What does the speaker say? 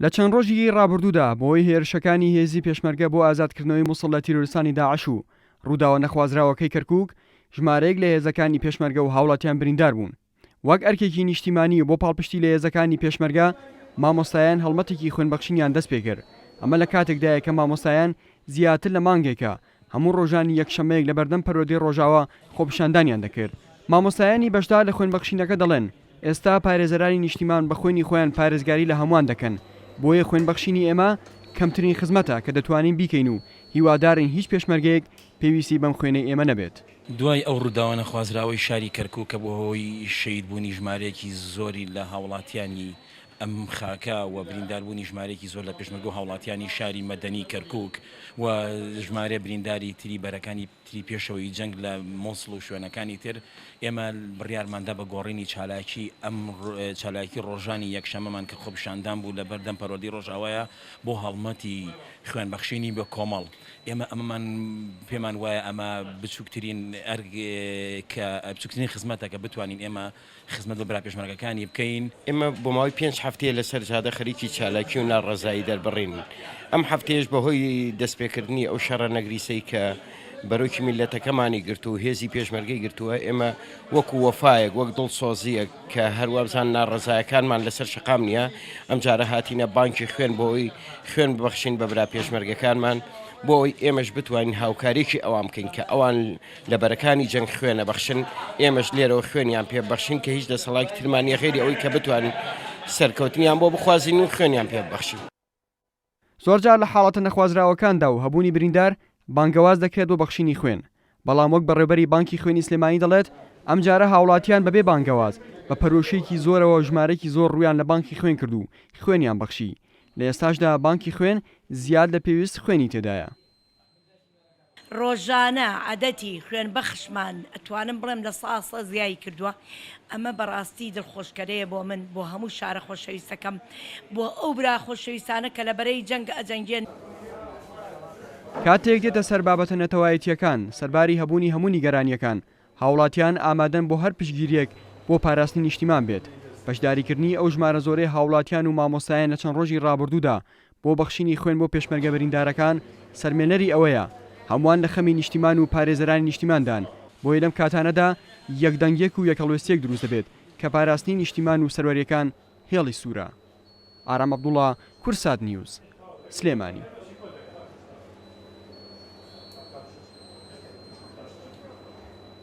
لە چەند ڕۆژی ڕابردوودا بۆی هێرشەکانی هێزی پێشمەرگە بۆ ئازادکردنەوەی مووسڵ لە تیرۆریستانی داعش و ڕووداوە نەخوازراوەکەی کەرکووک ژمارەیەک لە هێزەکانی پێشمەرگە و هاوڵاتیان بریندار بوون. وەک ئەرکێکی نیشتیمانی بۆ پاڵپشتی لە هێزەکانی پێشمەرگە مامۆستایان هەڵمەتێکی خوێنبەخشینیان دەست پێکرد. ئەمە لە کاتێکدایە کە مامۆستایان زیاتر لە مانگێکە هەموو ڕۆژانی یەکشەمەیەک لە بەردەم پەرۆدی ڕۆژاوە خۆپیشاندانیان دەکرد. مامۆستایانی بەشدار لە خوێنبەخشینەکە دەڵێن ئێستا پارێزەرانی نیشتیمان بە خوێنی خۆیان پارێزگاری لە هەمووان دەکەن. بۆیە خوێنبەخشینی ئێمە کەمترین خزمەتە کە دەتوانین بیکەین و هیوادارین هیچ پێشمەرگەیەک پێویستی بەم خوێنەی ئێمە نەبێت. دوای ئەو ڕووداوە نەخوازراوەی شاری کەرکووک کە بۆ هۆی شەیدبوونی ژمارەیەکی زۆری لە هاوڵاتیانی ئەم خاکە و برینداربوونی ژمارەیەکی زۆر لە پێشمەرگە و هاوڵاتیانی شاری مەدەنی کەرکووک و ژمارە برینداری تری بەرەکانی تری پێشەوەی جەنگ لە مۆسڵ و شوێنەکانی تر ئێمە بڕیارماندا بە گۆڕینی چالاکی ئەم چالاکی ڕۆژانی یەکشەمەمان کە خۆپیشاندان بوو لە بەردەم پەرۆدی ڕۆژاوایە بۆ هەڵمەتی خوێنبەخشینی بە کۆمەڵ. ئێمە ئەمەمان پێمان وایە ئەمە بچووکترین بچووکترین خزمەتە کە بتوانین ئێمە خزمەت بە برا پێشمەرگەکانی بکەین. ئێمە بۆ ماوەی 5 هەفتەیە لەسەر جادە خەریکی چالاکی و ناڕەزایی دەربڕین. ئەم هەفتەیەش بەهۆی دەستپێکردنی ئەو شەڕە نەگریسەی کە بەرۆکی میلەتەکەمانی گرتو و هێزی پێشمەرگەی گرتووە ئێمە وەکو وەفایەک وەک دڵسۆزیە کە هەروە بزان ناڕەزایەکانمان لەسەر شقام نییە ئەم جارە هاتینە بانکی خوێن بۆی خوێن ببەخشین بە برا پێشمەرگەکانمان بۆی ئێمەش بتوانین هاوکاریکی ئەوان بکەین کە ئەوان لە بەرەکانی جەنگ خوێنە بەخشن ئێمەش لێرەوە خوێنیان پێ بەخشین کە هیچ دەسەڵاتی ترمانیە غێری ئەوەی کە بتوانین سەرکەوتنیان بۆ بخوازین و خوێنیان پێ ببەخشین. زۆرجار لە حاڵەتە نەخوازراوەکاندا و هەبوونی بریندار بانگەواز دەکرێت بۆ بەخشینی خوێن. بەڵام وەک بەڕێبەری بانکی خوێنی سلێمانی دەڵێت ئەم جارە هاوڵاتیان بەبێ بانگەواز بە پەرۆشەیەکی زۆرەوە ژمارەیەکی زۆر ڕویان لە بانکی خوێن کرد و خوێنیان بەخشی. لە ئێستاشدا بانکی خوێن زیاد لە پێویست خوێنی تێدایە. ڕۆژانە عەدەتی خوێن بەخشمان ئەتوانم بڵێم لە ساسە زیایی کردووە. ئەمە بەڕاستی دڵخۆشکەرەیە بۆ من بۆ هەموو شارە خۆشەویستەکەم بۆ ئەو برا خۆشەویستانە کە لە بەرەی جەنگ ئەجەنگێن. کاتێک دێتە سەر بابەتە نەتەوایەتیەکان سەرباری هەبوونی هەموو نیگەرانیەکان هاوڵاتیان ئامادەن بۆ هەر پشتگیریەک بۆ پاراستنی نیشتیمان بێت. بەشداریکردنی ئەو ژمارە زۆرەی هاوڵاتیان و مامۆستایان لە چەند ڕۆژی ڕابردوودا بۆ بەخشینی خوێن بۆ پێشمەرگە بریندارەکان سەرمێنەری ئەوەیە هەمووان لە خەمی نیشتیمان و پارێزەرانی نیشتیماندان بۆیە لەم کاتانەدا یەکدەنگێک و یەکەڵوێستیەک دروست دەبێت کە پاراستنی نیشتیمان و سەروەریەکان هێڵی سوورە. ئارام عەبدوڵڵا، کورسات نیوز، سلێمانی.